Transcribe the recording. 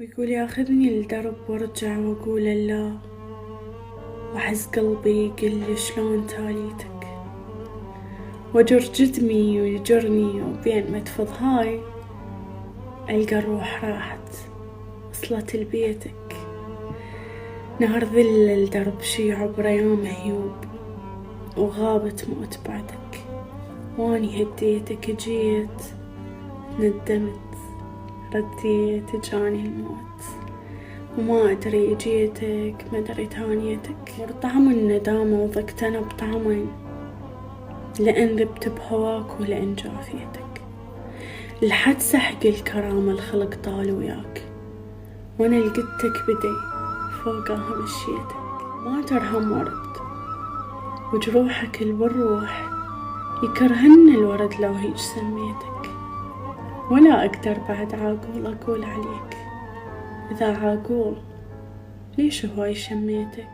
ويقول ياخذني لدرب وارجع واقول لا، واحس قلبي يقل شلون تاليتك، واجر جدمي ويجرني وبين ما تفض القى الروح راحت وصلت لبيتك. نهر ذل الدرب شي عبر يوم هيوب، وغابت موت بعدك، واني هديتك جيت ندمت رديت جاني الموت، وما أدري جيتك ما أدري تانيتك. وارطعم الندامة وضقت أنا بطعمين، لأن ذبت بهواك ولأن جافيتك. لحد سحق الكرامة الخلق طال وياك، وأنا لقيتك بدي فوقها مشيتك. ما ترهم ورد وجروحك بالروح، يكرهن الورد لو هيج سميتك. ولا أقدر بعد عاقول أقول عليك، إذا عاقول ليش هواي شميتك.